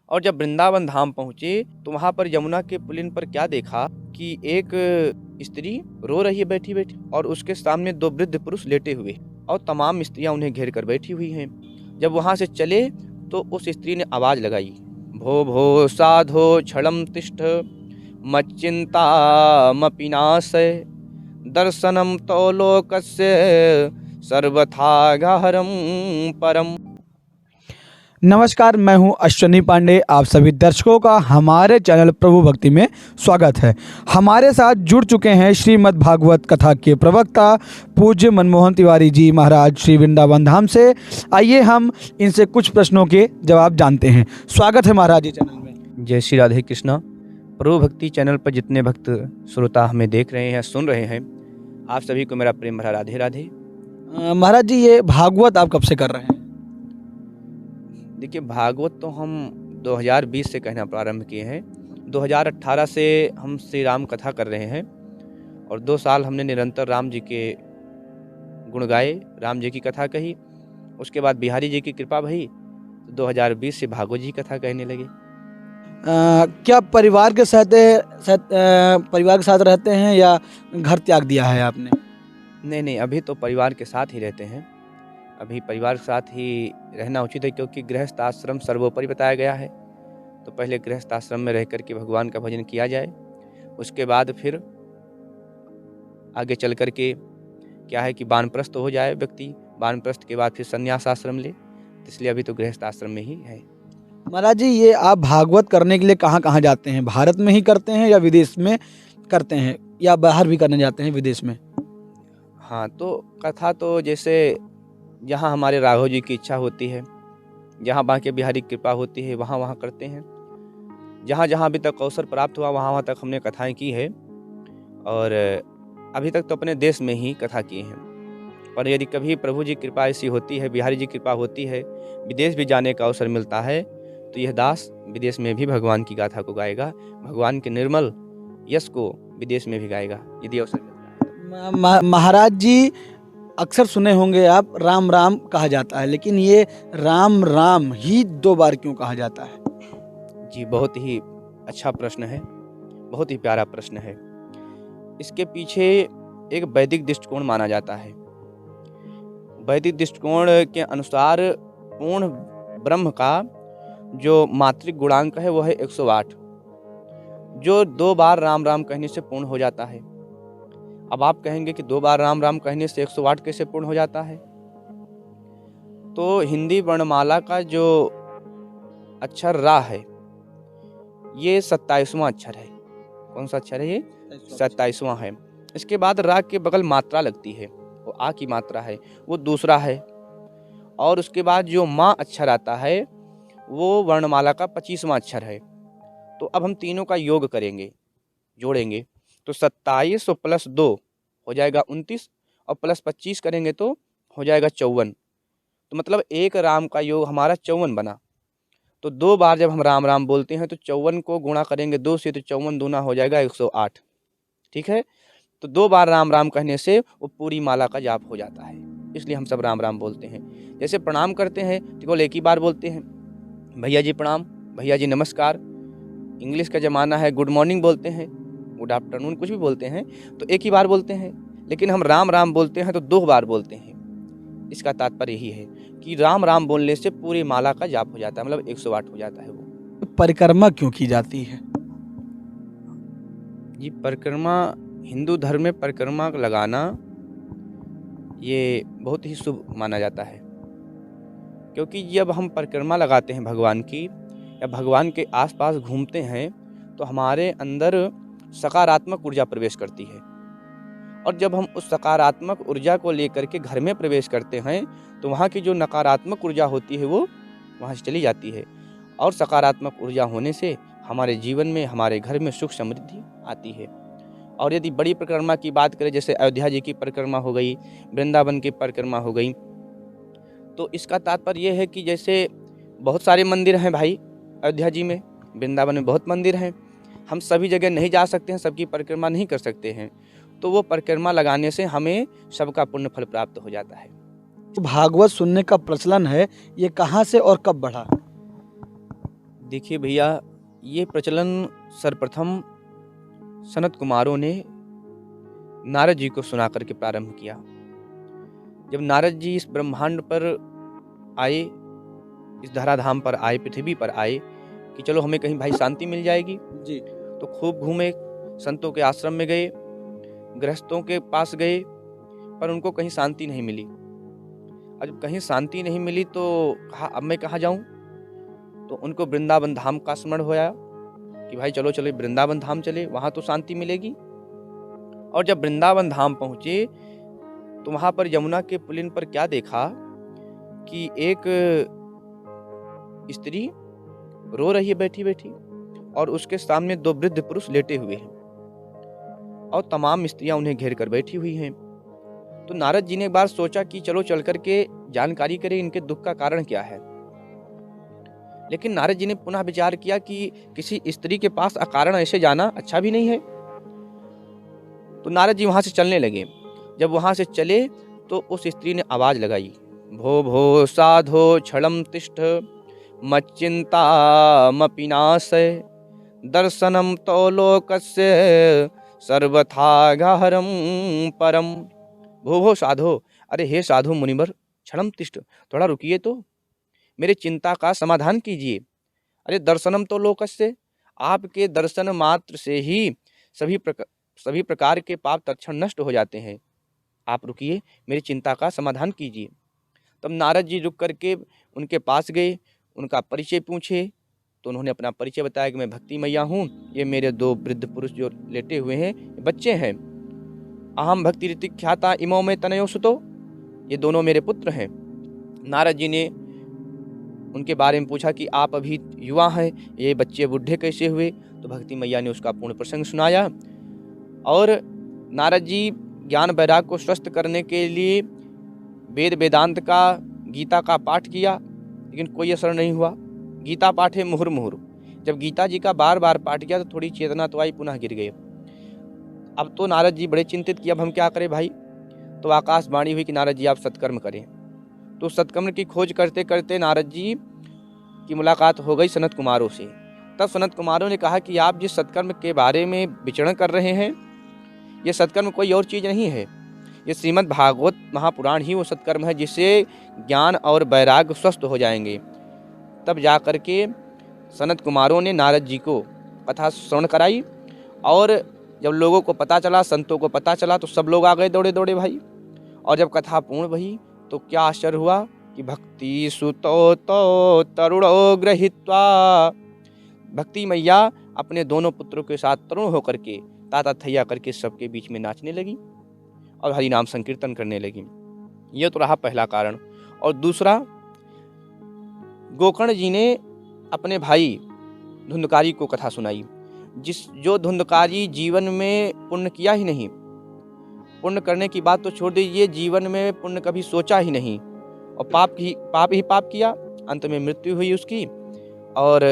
और जब वृंदावन धाम पहुँचे तो वहाँ पर यमुना के पुलिन पर क्या देखा कि एक स्त्री रो रही है बैठी बैठी, और उसके सामने 2 वृद्ध पुरुष लेटे हुए, और तमाम स्त्रियां उन्हें घेर कर बैठी हुई हैं। जब वहाँ से चले तो उस स्त्री ने आवाज़ लगाई, भो भो साधो क्षणं तिष्ठ मच्चिंतामपि नाशय दर्शनम तो लोकस्य सर्वथा गहरम परम। नमस्कार, मैं हूं अश्विनी पांडे। आप सभी दर्शकों का हमारे चैनल प्रभु भक्ति में स्वागत है। हमारे साथ जुड़ चुके हैं श्रीमद् भागवत कथा के प्रवक्ता पूज्य मनमोहन तिवारी जी महाराज श्री वृंदावन धाम से। आइए हम इनसे कुछ प्रश्नों के जवाब जानते हैं। स्वागत है महाराज जी चैनल में। जय श्री राधे कृष्णा। प्रभु भक्ति चैनल पर जितने भक्त श्रोता हमें देख रहे हैं, सुन रहे हैं, आप सभी को मेरा प्रेम भरा राधे राधे। महाराज जी, ये भागवत आप कब से कर रहे हैं? देखिए, भागवत तो हम 2020 से कहना प्रारंभ किए हैं। 2018 से हम श्री राम कथा कर रहे हैं, और 2 साल हमने निरंतर राम जी के गुण गाए, राम जी की कथा कही। उसके बाद बिहारी जी की कृपा भई, 2020 से भागवत जी कथा कहने लगे। क्या परिवार के साथ रहते हैं या घर त्याग दिया है आपने? नहीं, अभी तो परिवार के साथ ही रहते हैं। अभी परिवार के साथ ही रहना उचित है, क्योंकि गृहस्थ आश्रम सर्वोपरि बताया गया है। तो पहले गृहस्थ आश्रम में रह करके भगवान का भजन किया जाए, उसके बाद फिर आगे चल करके क्या है कि वानप्रस्थ हो जाए व्यक्ति। वानप्रस्थ के बाद फिर संन्यास आश्रम ले, इसलिए अभी तो गृहस्थ आश्रम में ही है। महाराज जी, ये आप भागवत करने के लिए कहाँ कहाँ जाते हैं? भारत में ही करते हैं या विदेश में करते हैं, या बाहर भी करने जाते हैं विदेश में? हाँ, तो कथा तो जैसे जहाँ हमारे राघव जी की इच्छा होती है, जहाँ बांके बिहारी की कृपा होती है, वहाँ वहाँ करते हैं। जहाँ जहाँ अभी तक अवसर प्राप्त हुआ वहाँ वहाँ तक हमने कथाएं की है, और अभी तक तो अपने देश में ही कथा की हैं। पर यदि कभी प्रभु जी कृपा ऐसी होती है, बिहारी जी कृपा होती है, विदेश भी जाने का अवसर मिलता है, तो यह दास विदेश में भी भगवान की गाथा को गाएगा, भगवान के निर्मल यश को विदेश में भी गाएगा, यदि अवसर मिलता है। महाराज जी, अक्सर सुने होंगे आप राम राम कहा जाता है, लेकिन ये राम राम ही 2 बार क्यों कहा जाता है? जी, बहुत ही अच्छा प्रश्न है, बहुत ही प्यारा प्रश्न है। इसके पीछे एक वैदिक दृष्टिकोण माना जाता है। वैदिक दृष्टिकोण के अनुसार पूर्ण ब्रह्म का जो मात्रिक गुणांक है वो है 108, जो 2 बार राम राम कहने से पूर्ण हो जाता है। अब आप कहेंगे कि 2 बार राम राम कहने से 108 कैसे पूर्ण हो जाता है? तो हिंदी वर्णमाला का जो अक्षर रा है, ये 27वां अक्षर है। कौन सा अक्षर है ये? 27वां है। इसके बाद रा के बगल मात्रा लगती है, वो आ की मात्रा है, वो दूसरा है। और उसके बाद जो माँ अक्षर आता है वो वर्णमाला का 25वां अक्षर है। तो अब हम तीनों का योग करेंगे, जोड़ेंगे, तो 27 और प्लस 2 हो जाएगा 29, और प्लस 25 करेंगे तो हो जाएगा 54। तो मतलब एक राम का योग हमारा 54 बना। तो 2 बार जब हम राम राम बोलते हैं तो 54 को गुणा करेंगे 2 से, तो 54 दूना हो जाएगा 108। ठीक है, तो 2 बार राम राम कहने से वो पूरी माला का जाप हो जाता है, इसलिए हम सब राम राम बोलते हैं। जैसे प्रणाम करते हैं तो केवल एक ही बार बोलते हैं, भैया जी प्रणाम, भैया जी नमस्कार। इंग्लिश का ज़माना है, गुड मॉर्निंग बोलते हैं, गुड आफ्टरनून, कुछ भी बोलते हैं तो एक ही बार बोलते हैं। लेकिन हम राम राम बोलते हैं तो 2 बार बोलते हैं। इसका तात्पर्य यही है कि राम राम बोलने से पूरी माला का जाप हो जाता है, मतलब 108 हो जाता है वो। परिक्रमा क्यों की जाती है? जी, परिक्रमा, हिंदू धर्म में परिक्रमा लगाना ये बहुत ही शुभ माना जाता है, क्योंकि जब हम परिक्रमा लगाते हैं भगवान की, या भगवान के आसपास घूमते हैं, तो हमारे अंदर सकारात्मक ऊर्जा प्रवेश करती है। और जब हम उस सकारात्मक ऊर्जा को लेकर के घर में प्रवेश करते हैं, तो वहाँ की जो नकारात्मक ऊर्जा होती है वो वहाँ से चली जाती है, और सकारात्मक ऊर्जा होने से हमारे जीवन में, हमारे घर में सुख समृद्धि आती है। और यदि बड़ी परिक्रमा की बात करें, जैसे अयोध्या जी की परिक्रमा हो गई, वृंदावन की परिक्रमा हो गई, तो इसका तात्पर्य यह है कि जैसे बहुत सारे मंदिर हैं भाई अयोध्या जी में, वृंदावन में बहुत मंदिर हैं, हम सभी जगह नहीं जा सकते हैं, सबकी परिक्रमा नहीं कर सकते हैं, तो वो परिक्रमा लगाने से हमें सबका पुण्य फल प्राप्त हो जाता है। भागवत सुनने का प्रचलन है, ये कहाँ से और कब बढ़ा? देखिए भैया, ये प्रचलन सर्वप्रथम सनत कुमारों ने नारद जी को सुना करके प्रारंभ किया। जब नारद जी इस ब्रह्मांड पर आए, इस धराधाम पर आए, पृथ्वी पर आए कि चलो हमें कहीं भाई शांति मिल जाएगी, जी। तो खूब घूमे, संतों के आश्रम में गए, गृहस्थों के पास गए, पर उनको कहीं शांति नहीं मिली। और जब कहीं शांति नहीं मिली तो कहा अब मैं कहाँ जाऊं? तो उनको वृंदावन धाम का स्मरण होया कि भाई चलो चलो वृंदावन धाम चले, वहां तो शांति मिलेगी। और जब वृंदावन धाम पहुंचे तो वहां पर यमुना के पुलिन पर क्या देखा कि एक स्त्री रो रही है बैठी बैठी, और उसके सामने दो वृद्ध पुरुष लेटे हुए हैं और तमाम स्त्रियां उन्हें घेर कर बैठी हुई हैं। तो नारद जी ने एक बार सोचा कि चलो चल करके जानकारी करें इनके दुख का कारण क्या है। लेकिन नारद जी ने पुनः विचार किया कि किसी स्त्री के पास अकारण ऐसे जाना अच्छा भी नहीं है। तो नारद जी वहां से चलने लगे। जब वहां से चले तो उस स्त्री ने आवाज लगाई, भो भो साधो क्षणम तिष्ठ मच्चिंता मपिनाशय दर्शनम तो लोकस्य सर्वथा गहरम परम। भो भो साधो, अरे हे साधु मुनिवर, क्षणम तिष्ठ, थोड़ा रुकिए तो, मेरे चिंता का समाधान कीजिए। अरे दर्शनम तो लोकस्य, आपके दर्शन मात्र से ही सभी प्रकार के पाप तत्क्षण नष्ट हो जाते हैं। आप रुकिए, मेरी चिंता का समाधान कीजिए। तब नारद जी रुक करके उनके पास गए, उनका परिचय पूछे तो उन्होंने अपना परिचय बताया कि मैं भक्ति मैया हूँ, ये मेरे दो वृद्ध पुरुष जो लेटे हुए हैं बच्चे हैं। अहम भक्ति ऋतिक ख्याता इमो में तनयो सुतो, ये दोनों मेरे पुत्र हैं। नारद जी ने उनके बारे में पूछा कि आप अभी युवा हैं, ये बच्चे बूढ़े कैसे हुए? तो भक्ति मैया ने उसका पूर्ण प्रसंग सुनाया। और नारद जी ज्ञान वैराग को स्वस्थ करने के लिए वेद वेदांत का, गीता का पाठ किया, लेकिन कोई असर नहीं हुआ। गीता पाठ है मुहुर मुहुर, जब गीता जी का बार बार पाठ किया तो थोड़ी चेतना तो आई, पुनः गिर गए। अब तो नारद जी बड़े चिंतित कि अब हम क्या करें भाई। तो आकाशवाणी हुई कि नारद जी आप सत्कर्म करें। तो सत्कर्म की खोज करते करते नारद जी की मुलाकात हो गई सनत कुमारों से। तब सनत कुमारों ने कहा कि आप जिस सत्कर्म के बारे में विचरण कर रहे हैं, ये सत्कर्म कोई और चीज नहीं है, ये श्रीमद् भागवत महापुराण ही वो सत्कर्म है जिससे ज्ञान और वैराग्य स्वस्थ हो जाएंगे। तब जा करके सनत कुमारों ने नारद जी को कथा श्रवण कराई, और जब लोगों को पता चला, संतों को पता चला, तो सब लोग आ गए दौड़े दौड़े भाई। और जब कथा पूर्ण भई तो क्या आश्चर्य हुआ कि भक्ति सुतो तो तरुणो गृहीत्वा, भक्ति मैया अपने दोनों पुत्रों के साथ तरुण होकर के ताता थैया करके सबके बीच में नाचने लगी और हरि नाम संकीर्तन करने लगी। ये तो रहा पहला कारण। और दूसरा, गोकर्ण जी ने अपने भाई धुंधकारी को कथा सुनाई, जो धुंधकारी जीवन में पुण्य किया ही नहीं, पुण्य करने की बात तो छोड़ दीजिए, जीवन में पुण्य कभी सोचा ही नहीं, और पाप ही पाप किया। अंत में मृत्यु हुई उसकी, और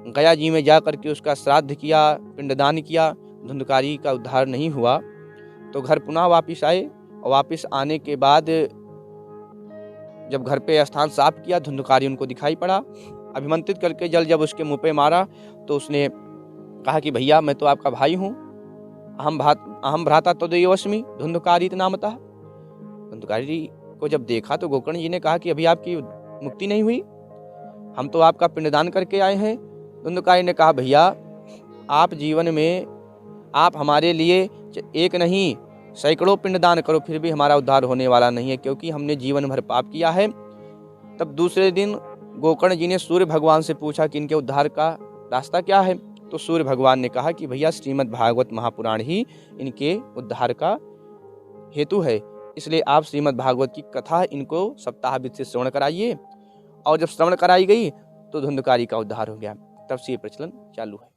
गया जी में जा करके उसका श्राद्ध किया, पिंडदान किया, धुंधकारी का उद्धार नहीं हुआ। तो घर पुनः वापिस आए, और वापिस आने के बाद जब घर पे स्थान साफ किया, धुंधकारी उनको दिखाई पड़ा। अभिमंत्रित करके जल जब उसके मुंह पे मारा तो उसने कहा कि भैया मैं तो आपका भाई हूँ, अहम भ्राता तदेवस्मि धुंधकारी नामतः। धुंधकारी को जब देखा तो गोकर्ण जी ने कहा कि अभी आपकी मुक्ति नहीं हुई, हम तो आपका पिंडदान करके आए हैं। धुंधकारी ने कहा भैया आप जीवन में आप हमारे लिए एक नहीं सैकड़ों पिंडदान करो, फिर भी हमारा उद्धार होने वाला नहीं है, क्योंकि हमने जीवन भर पाप किया है। तब दूसरे दिन गोकर्ण जी ने सूर्य भगवान से पूछा कि इनके उद्धार का रास्ता क्या है। तो सूर्य भगवान ने कहा कि भैया श्रीमद् भागवत महापुराण ही इनके उद्धार का हेतु है, इसलिए आप श्रीमद् भागवत की कथा इनको सप्ताह बीच से श्रवण कराइए। और जब श्रवण कराई गई तो धुंधकारी का उद्धार हो गया। तब से ये प्रचलन चालू है।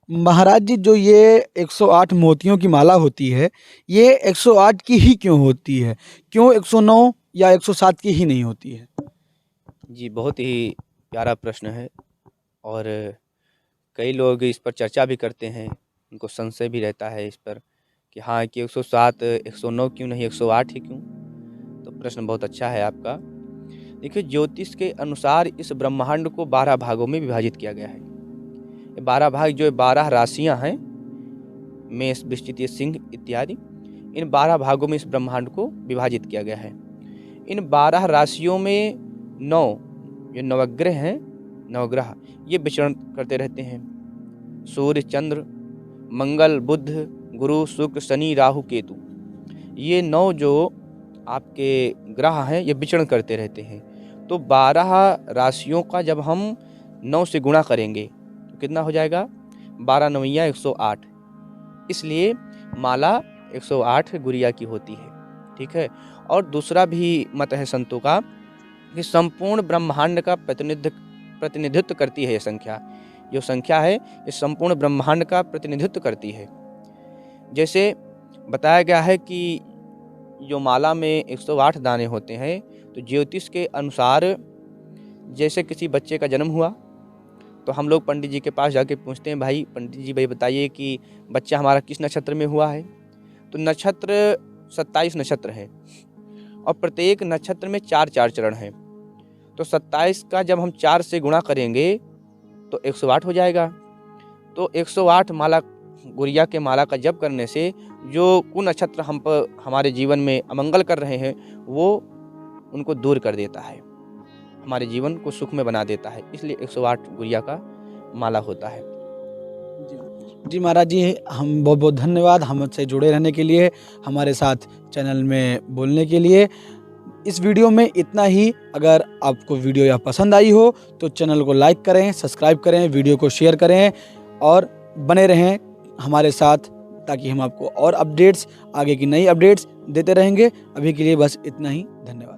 महाराज जी, जो ये 108 मोतियों की माला होती है, ये 108 की ही क्यों होती है? क्यों 109 या 107 की ही नहीं होती है? जी, बहुत ही प्यारा प्रश्न है, और कई लोग इस पर चर्चा भी करते हैं, उनको संशय भी रहता है इस पर कि हाँ कि 107 109 क्यों नहीं 108 ही क्यों। तो प्रश्न बहुत अच्छा है आपका। देखिए, ज्योतिष के अनुसार इस ब्रह्मांड को 12 भागों में विभाजित किया गया है। ये 12 भाग जो 12 राशियां हैं, मेष, वृश्चिक, सिंह इत्यादि, इन 12 भागों में इस ब्रह्मांड को विभाजित किया गया है। इन 12 राशियों में 9 जो नवग्रह हैं, नवग्रह ये विचरण करते रहते हैं। सूर्य, चंद्र, मंगल, बुध, गुरु, शुक्र, शनि, राहु, केतु, ये 9 जो आपके ग्रह हैं ये विचरण करते रहते हैं। तो 12 राशियों का जब हम 9 से गुणा करेंगे तो कितना हो जाएगा? 12 नवैया 108। इसलिए माला 108 गुड़िया की होती है। ठीक है। और दूसरा भी मत है संतों का कि संपूर्ण ब्रह्मांड का प्रतिनिधित्व करती है। ये संख्या जो संख्या है ये संपूर्ण ब्रह्मांड का प्रतिनिधित्व करती है। जैसे बताया गया है कि जो माला में 108 दाने होते हैं, तो ज्योतिष के अनुसार जैसे किसी बच्चे का जन्म हुआ तो हम लोग पंडित जी के पास जाके पूछते हैं, भाई पंडित जी भाई बताइए कि बच्चा हमारा किस नक्षत्र में हुआ है। तो नक्षत्र 27 नक्षत्र है और प्रत्येक नक्षत्र में 4-4 चरण हैं। तो 27 का जब हम 4 से गुणा करेंगे तो 108 हो जाएगा। तो 108 माला गुड़िया के माला का जप करने से जो कुनक्षत्र हम पर हमारे जीवन में अमंगल कर रहे हैं वो उनको दूर कर देता है, हमारे जीवन को सुख में बना देता है। इसलिए 108 गुड़िया का माला होता है। जी महाराज जी, हम बहुत बहुत धन्यवाद हमसे जुड़े रहने के लिए, हमारे साथ चैनल में बोलने के लिए। इस वीडियो में इतना ही। अगर आपको वीडियो यह पसंद आई हो तो चैनल को लाइक करें, सब्सक्राइब करें, वीडियो को शेयर करें और बने रहें हमारे साथ, ताकि हम आपको और अपडेट्स, आगे की नई अपडेट्स देते रहेंगे। अभी के लिए बस इतना ही। धन्यवाद।